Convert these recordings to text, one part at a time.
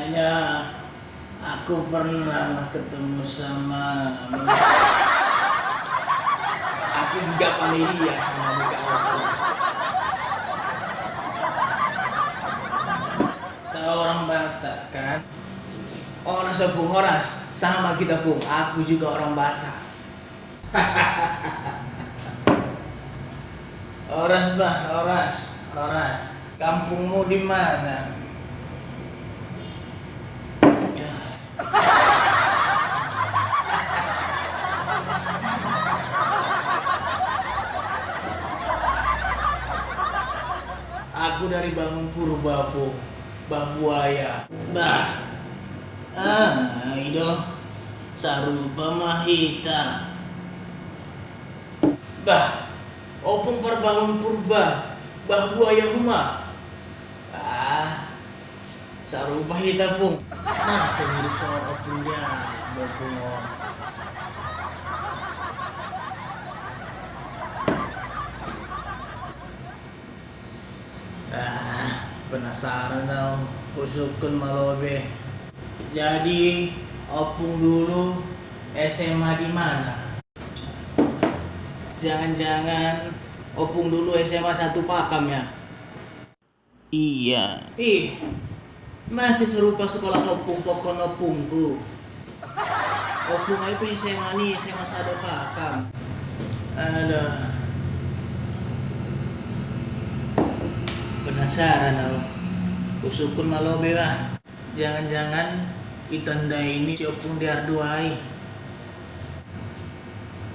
Kayaknya aku pernah ketemu sama aku juga familiar sama muka aku. Kau orang Batak kan? Orang Sepung Horas sama kita Pung. Aku juga orang Batak. Horas bah, Horas. Kampungmu di mana? Ya. Aku dari Bangun Purba, Pung. Buaya. Bah. Itu Sarupa Mahita. Bah. Opung Perbangun Purba. Buaya rumah. Sarupa Mahita, Pung. Masa mirip sama opung dia, Bapung. Penasaran tau, usukun malobe. Jadi, opung dulu SMA di mana? Jangan-jangan opung dulu SMA 1 Pakam ya? Iya. Masih serupa sekolah opung pokon opungku. Opung aja SMA nih, SMA 1 Pakam. Aduh. Penasaran tau, usukun malobe lah. Jangan-jangan itanda ini si opung diarduai.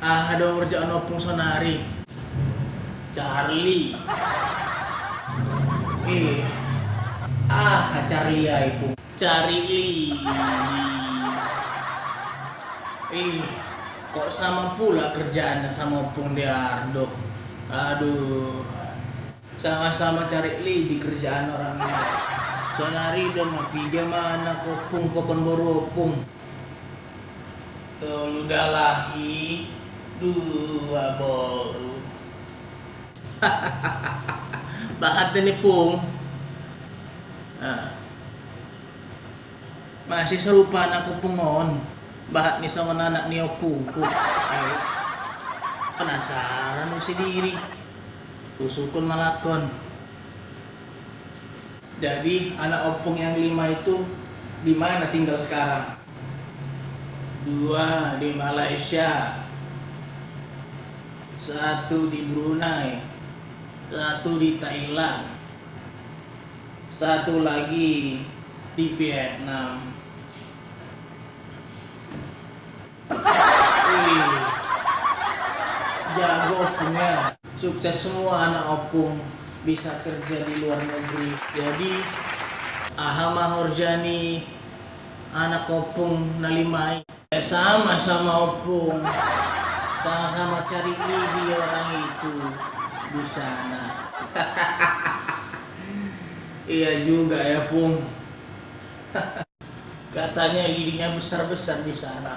Ada kerjaan opung sonari. Charlie. Charlie ya ibu. Charlie. Kok sama pula kerjaannya sama opung diardo. Aduh. Sama-sama cari di kerjaan orang ini. Sonari udah mapiga mana kopung pokon boropung. Tuh udah lahi 2 boru. Bahat ini Pung. Masih serupa anak pungon. Bahat nih sama anak ni opungku. Penasaran lu sendiri. Usukun malakon. Jadi anak opung yang 5 itu di mana tinggal sekarang? 2 di Malaysia, 1 di Brunei, 1 di Thailand, 1 lagi di Vietnam. Jago opungnya. Sukses semua anak opung bisa kerja di luar negeri. Jadi Ahama Horjani anak opung nalimai sama-sama opung, sama-sama cari lidi orang itu di sana. Iya juga ya Pung. Katanya lidinya besar-besar di sana.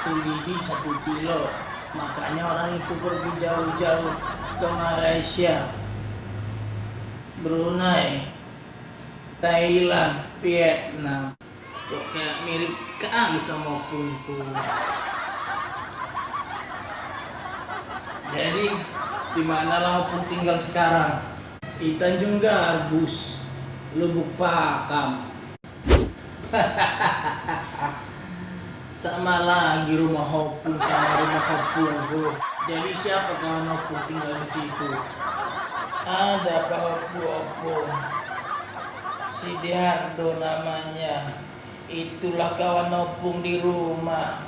1 lidi 1 kilo. Makanya orang itu pergi jauh-jauh ke Malaysia, Brunei, Thailand, Vietnam. Kok kayak mirip kali sama opungku. Jadi di mana lah opung tinggal sekarang? Di Tanjung Garbus, Lubuk Pakam. Sama lagi rumah opung sama rumah opungku. Jadi siapa kawan opung tinggal di situ? Ada Pak opung. Si Diardo namanya. Itulah kawan opung di rumah.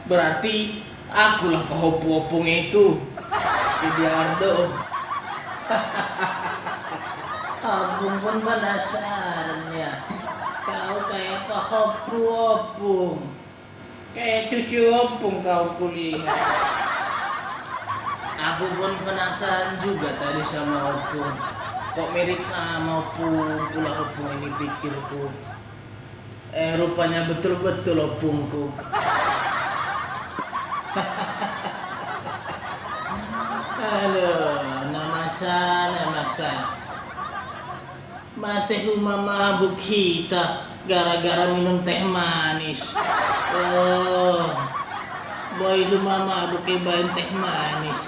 Berarti akulah opung itu. Si Diardo. Opung pun penasaran ya. Kau kayak Pak opung. Kayak cucu opung kau kulihat. Aku pun penasaran juga tadi sama opung. Kok mirip sama opung, pula opung ini pikirku. Rupanya betul-betul opungku. Aduh, namasa. Masih mabuk kita gara-gara minum teh manis. Oh, boy mabuk ibain teh manis.